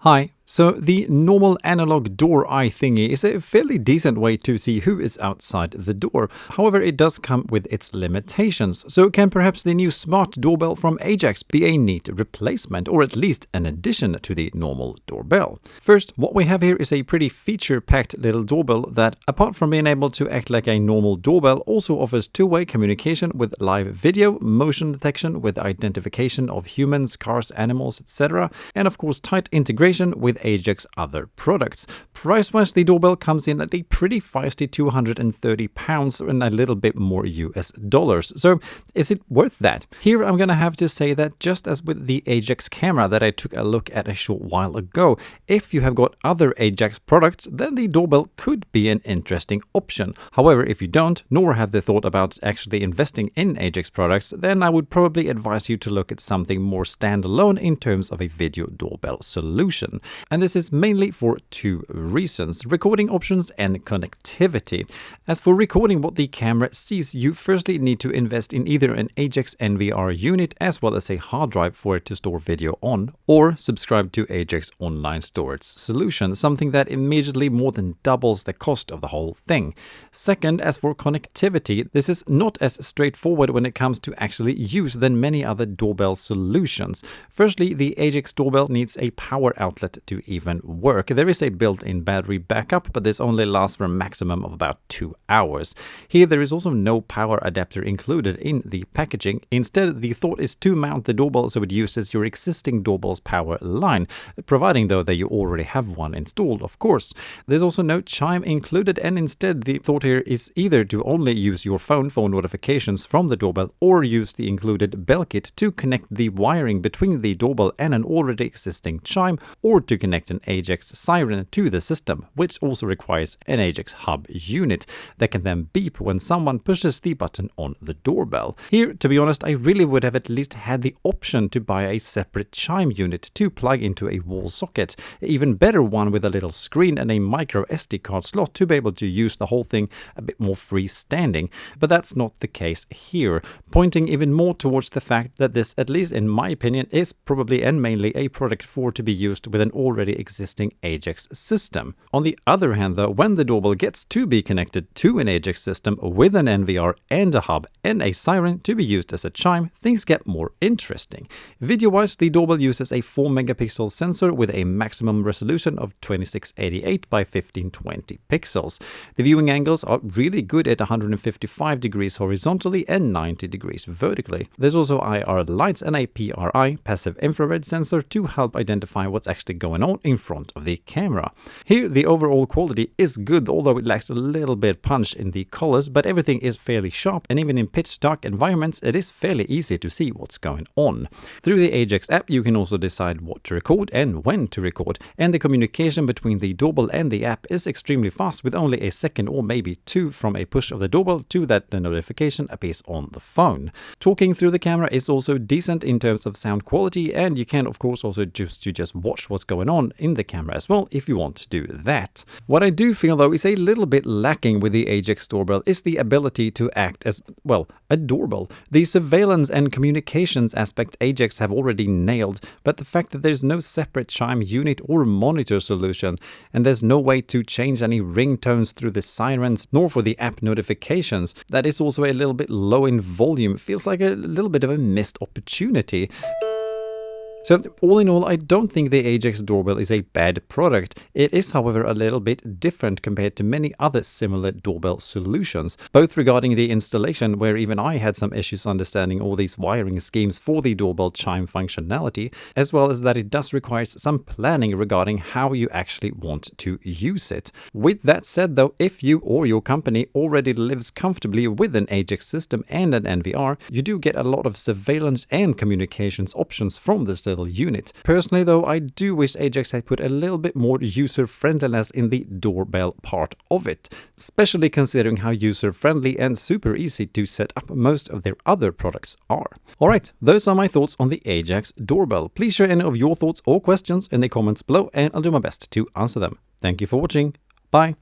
Hi. So the normal analog door eye thingy is a fairly decent way to see who is outside the door. However, it does come with its limitations. So can perhaps the new smart doorbell from Ajax be a neat replacement, or at least an addition to the normal doorbell? First, what we have here is a pretty feature-packed little doorbell that, apart from being able to act like a normal doorbell, also offers two-way communication with live video, motion detection with identification of humans, cars, animals, etc., and of course tight integration with Ajax other products. Price-wise, the doorbell comes in at a pretty feisty £230 and a little bit more US dollars. So is it worth that? Here I'm gonna have to say that just as with the Ajax camera that I took a look at a short while ago, if you have got other Ajax products, then the doorbell could be an interesting option. However, if you don't, nor have the thought about actually investing in Ajax products, then I would probably advise you to look at something more standalone in terms of a video doorbell solution. And this is mainly for two reasons: recording options and connectivity. As for recording what the camera sees, you firstly need to invest in either an Ajax NVR unit as well as a hard drive for it to store video on, or subscribe to Ajax online storage solution, something that immediately more than doubles the cost of the whole thing. Second, as for connectivity, this is not as straightforward when it comes to actually use than many other doorbell solutions. Firstly, the Ajax doorbell needs a power outlet to even work. There is a built-in battery backup, but this only lasts for a maximum of about 2 hours. Here there is also no power adapter included in the packaging. Instead, the thought is to mount the doorbell so it uses your existing doorbell's power line, providing though that you already have one installed, of course. There's also no chime included, and instead the thought here is either to only use your phone for notifications from the doorbell, or use the included bell kit to connect the wiring between the doorbell and an already existing chime, or to connect an Ajax siren to the system, which also requires an Ajax hub unit that can then beep when someone pushes the button on the doorbell. Here, to be honest, I really would have at least had the option to buy a separate chime unit to plug into a wall socket, even better one with a little screen and a micro SD card slot to be able to use the whole thing a bit more freestanding, but that's not the case here, pointing even more towards the fact that this, at least in my opinion, is probably and mainly a product for to be used with an already existing Ajax system. On the other hand though, when the doorbell gets to be connected to an Ajax system with an NVR and a hub and a siren to be used as a chime, things get more interesting. Video-wise, the doorbell uses a 4 megapixel sensor with a maximum resolution of 2688 by 1520 pixels. The viewing angles are really good at 155 degrees horizontally and 90 degrees vertically. There's also IR lights and a PRI, passive infrared sensor, to help identify what's actually going on in front of the camera. Here the overall quality is good, although it lacks a little bit punch in the colors, but everything is fairly sharp, and even in pitch dark environments it is fairly easy to see what's going on. Through the Ajax app you can also decide what to record and when to record, and the communication between the doorbell and the app is extremely fast, with only a second or maybe two from a push of the doorbell to that the notification appears on the phone. Talking through the camera is also decent in terms of sound quality, and you can of course also choose to just watch what's going on in the camera as well if you want to do that. What I do feel though is a little bit lacking with the Ajax doorbell is the ability to act as, well, a doorbell. The surveillance and communications aspect Ajax have already nailed, but the fact that there's no separate chime unit or monitor solution, and there's no way to change any ringtones through the sirens nor for the app notifications, that is also a little bit low in volume, feels like a little bit of a missed opportunity. So all in all, I don't think the Ajax doorbell is a bad product. It is, however, a little bit different compared to many other similar doorbell solutions, both regarding the installation, where even I had some issues understanding all these wiring schemes for the doorbell chime functionality, as well as that it does require some planning regarding how you actually want to use it. With that said though, if you or your company already lives comfortably with an Ajax system and an NVR, you do get a lot of surveillance and communications options from this little unit. Personally though, I do wish Ajax had put a little bit more user-friendliness in the doorbell part of it, especially considering how user-friendly and super easy to set up most of their other products are. Alright, those are my thoughts on the Ajax doorbell. Please share any of your thoughts or questions in the comments below, and I'll do my best to answer them. Thank you for watching. Bye!